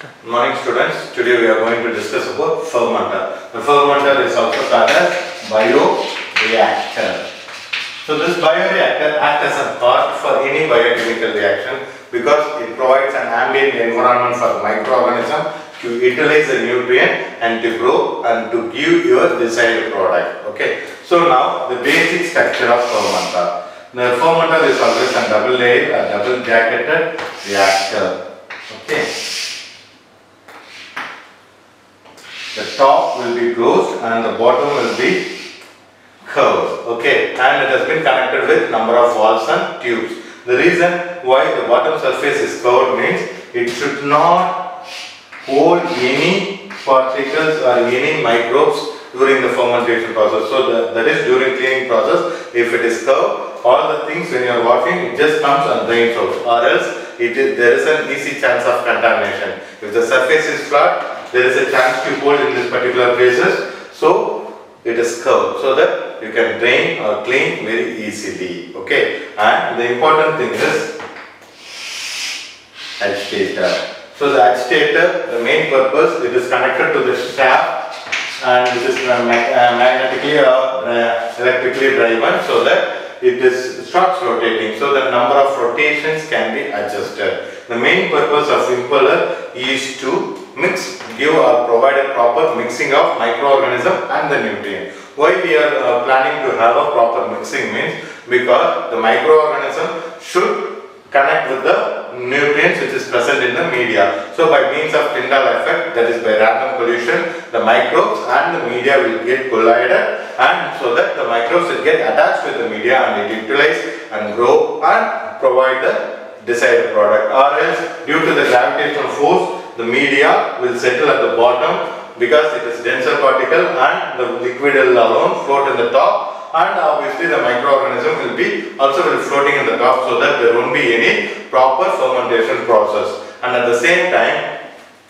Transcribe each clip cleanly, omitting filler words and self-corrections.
Good morning students. Today we are going to discuss about fermenter. The fermenter is also called as bioreactor. So this bioreactor acts as a part for any biochemical reaction because it provides an ambient environment for microorganism to utilize the nutrient and to grow and to give your desired product. Okay. So now the basic structure of fermenter. The fermenter is always a double layer, a double jacketed reactor. Okay. The top will be closed and the bottom will be curved. Okay, and it has been connected with number of valves and tubes. The reason why the bottom surface is curved means it should not hold any particles or any microbes during the fermentation process. So that is during cleaning process. If it is curved, all the things when you are washing, it just comes and drains out, or else there is an easy chance of contamination. If the surface is flat, there is a chance to hold in this particular places, so it is curved so that you can drain or clean very easily. Okay, and the important thing is agitator. So the agitator, the main purpose, it is connected to the shaft and it is magnetically or electrically driven so that it starts rotating, so the number of rotations can be adjusted. The main purpose of impeller is to give or provide a proper mixing of microorganism and the nutrient. Why we are planning to have a proper mixing means because the microorganism should connect with the nutrients which is present in the media. So by means of Tyndall effect, that is by random collision, the microbes and the media will get collided, and so that the microbes will get attached with the media and it utilize and grow and provide the desired product. Or else due to the gravitational force, the media will settle at the bottom because it is denser particle and the liquid will alone float in the top, and obviously the microorganism will be also floating in the top, so that there won't be any proper fermentation process. And at the same time,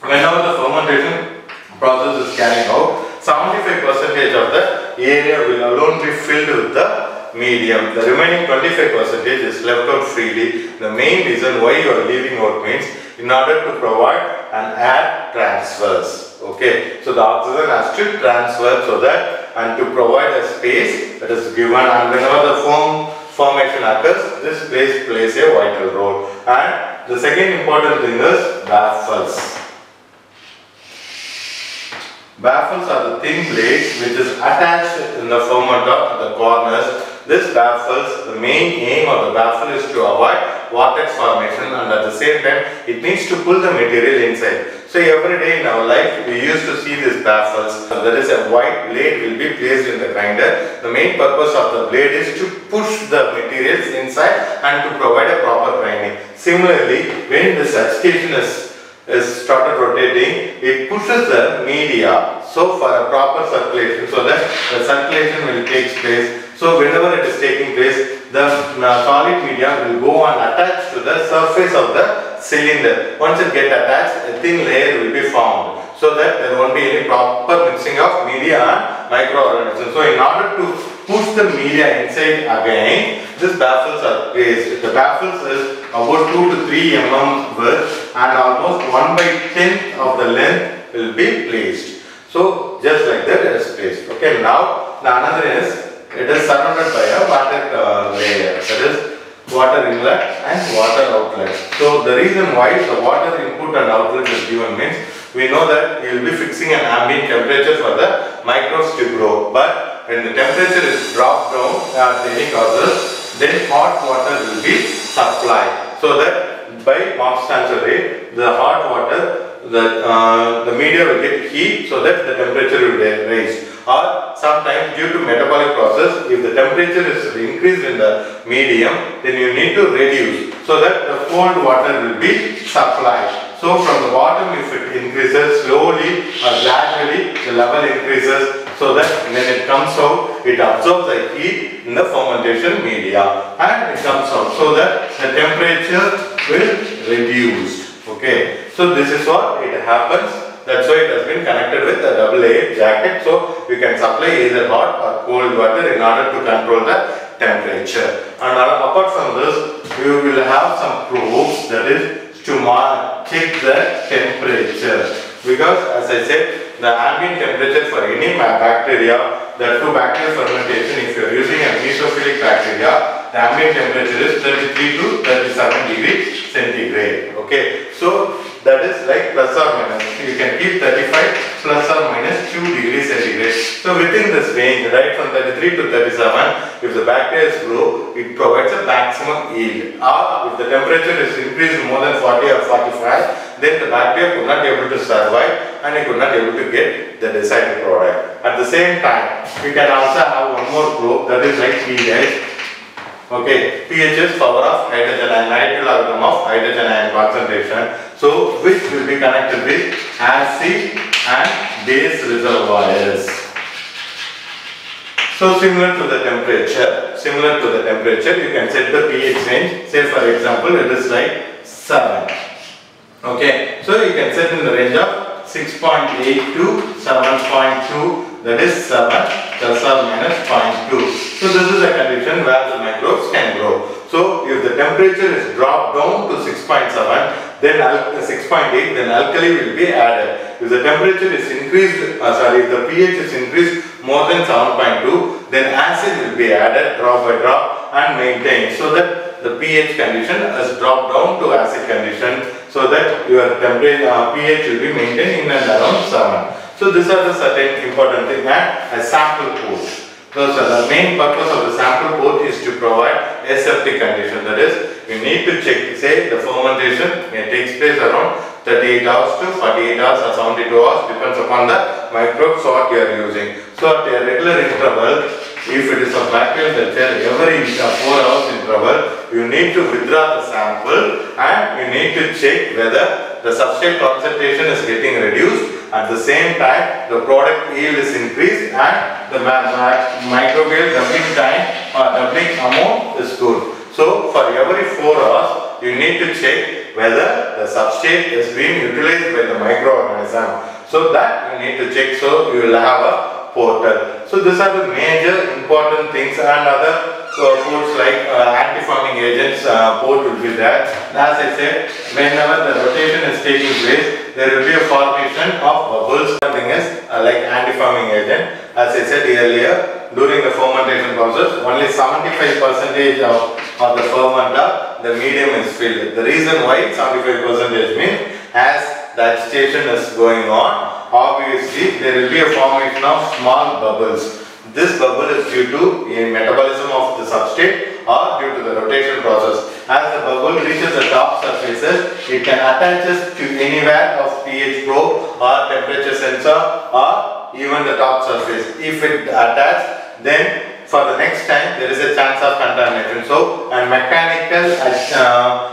whenever the fermentation process is carrying out, 75% of the area will alone be filled with the medium. The remaining 25% is left out freely. The main reason why you are leaving out means in order to provide an air transfers. Okay, so the oxygen has to transfer so that, and to provide a space that is given, and whenever the formation occurs, this place plays a vital role. And the second important thing is baffles. Baffles are the thin plates which is attached in the fermenter at the corners. This baffles, the main aim of the baffle is to avoid vortex formation, and at the same time it needs to pull the material inside. So every day in our life we used to see these baffles. There is a white blade will be placed in the grinder. The main purpose of the blade is to push the materials inside and to provide a proper grinding. Similarly, when this agitation is started rotating, it pushes the media so for a proper circulation, so that the circulation will take place. So whenever it is taking place, the solid media will go and attach to the surface of the cylinder. Once it gets attached, a thin layer will be formed, so that there won't be any proper mixing of media and microorganisms. So in order to push the media inside again, these baffles are placed. The baffles is about 2 to 3 mm width and almost 1/10 of the length will be placed. So just like that it is placed. Okay, now the another is, it is surrounded by a water layer, that is water inlet and water outlet. So the reason why the water input and outlet is given means we know that you will be fixing an ambient temperature for the microbes to grow, but when the temperature is dropped down at any causes, then hot water will be supplied, so that by constant rate the hot water, the media will get heat, so that the temperature will be raised. Or sometimes due to metabolic process, if the temperature is increased in the medium, then you need to reduce, so that the cold water will be supplied. So from the bottom, if it increases slowly or gradually, the level increases, so that when it comes out, it absorbs the heat in the fermentation media and it comes out, so that the temperature will reduce. Okay, so this is what it happens. That's why it has been connected with a double layer jacket, so you can supply either hot or cold water in order to control the temperature. And apart from this, we will have some probes, that is to check the temperature, because as I said, the ambient temperature for any bacteria, the two bacterial fermentation, if you are using a mesophilic bacteria, the ambient temperature is 33 to 37 degrees centigrade. Okay, so that is like plus or minus. You can keep 35 plus or minus 2 degrees centigrade. So within this range, right from 33 to 37, if the bacteria grow, it provides a maximum yield. Or if the temperature is increased more than 40 or 45, then the bacteria could not be able to survive and it could not be able to get the desired product. At the same time, we can also have one more probe, that is like pH. Okay, pH is power of hydrogen ion, nitrile logarithm of hydrogen ion concentration. So which will be connected with acid and base reservoirs. So similar to the temperature, you can set the pH range. Say for example, it is like 7. Okay, so you can set in the range of 6.8 to 7.2, that is 7 plus or minus 0.2. So this is a condition where the microbes can grow. So if the temperature is dropped down to 6.7, then 6.8, then alkali will be added. If the temperature is increased, if the pH is increased more than 7.2, then acid will be added drop by drop and maintained, so that the pH condition has dropped down to acid condition, so that your temperature pH will be maintained in and around 7. So these are the certain important things, and a sample port. So the main purpose of the sample port is to provide aseptic condition. That is, you need to check, say the fermentation takes place around 38 hours to 48 hours or 72 hours, depends upon the microbes what you are using. So at a regular interval, if it is a bacterial culture, every 4 hours interval, you need to withdraw the sample and you need to check whether the substrate concentration is getting reduced. At the same time, the product yield is increased and the microbial doubling time or doubling amount is good. So for every 4 hours, you need to check whether the substrate is being utilized by the microorganism. So that you need to check, so you will have a portal. So these are the major important things, and other ports like anti-foaming agents port will be there. As I said, whenever the rotation is taking place, there will be a formation of bubbles. One thing is like anti-foaming agent. As I said earlier, during the fermentation process, only 75% of the fermenter, the medium is filled. The reason why 75% means, as the agitation is going on, obviously there will be a formation of small bubbles. This bubble is due to a metabolism of the substrate or due to the rotation process. As the bubble reaches the top surfaces, it can attach to anywhere of pH probe or temperature sensor or even the top surface. If it attaches, then for the next time there is a chance of contamination. So a mechanical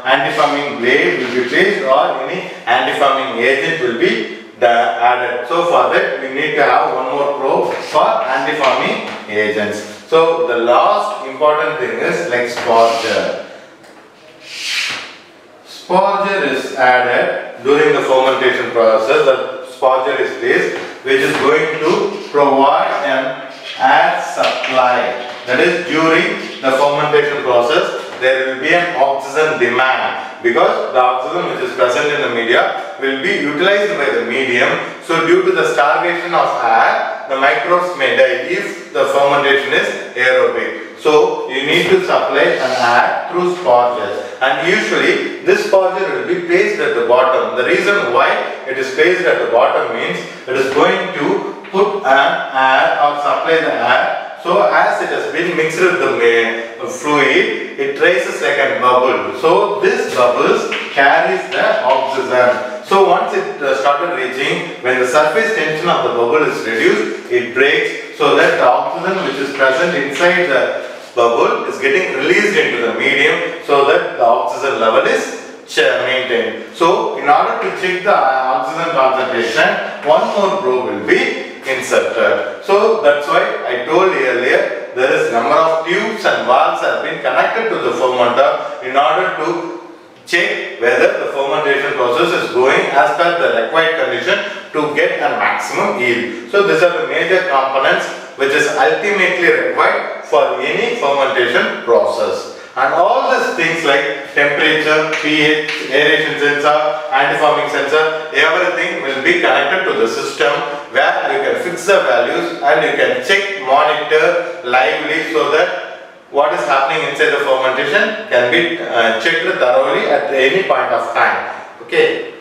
anti-foaming blade will be placed or any anti-foaming agent will be added. So for that we need to have one more probe for anti-foaming agents. So the last important thing is like sporger. Sporger is added during the fermentation process. The sporger is placed, which is going to provide an air supply. That is, during the fermentation process there will be an oxygen demand, because the oxygen which is present in the media will be utilized by the medium. So due to the starvation of air, the microbes may die if the fermentation is aerobic. So you need to supply an air through sporgers, and usually this sporger will be placed at the bottom. The reason why it is placed at the bottom means it is going to put an air or supply the air. So as it has been mixed with the fluid, it rises like a bubble. So this bubbles carries the oxygen. So once it started reaching, when the surface tension of the bubble is reduced, it breaks, so that the oxygen which is present inside the bubble is getting released into the medium, so that the oxygen level is maintained. So in order to check the oxygen concentration, one more probe will be inserted. So that's why I told earlier, there is number of tubes and valves have been connected to the fermenter in order to check whether the fermentation process is going as per the required condition to get a maximum yield. So these are the major components which is ultimately required for any fermentation process. And all these things like temperature, pH, aeration sensor, anti-foaming sensor, everything will be connected to the system where you can fix the values and you can check, monitor lively so that what is happening inside the fermentation can be checked thoroughly at any point of time. Okay.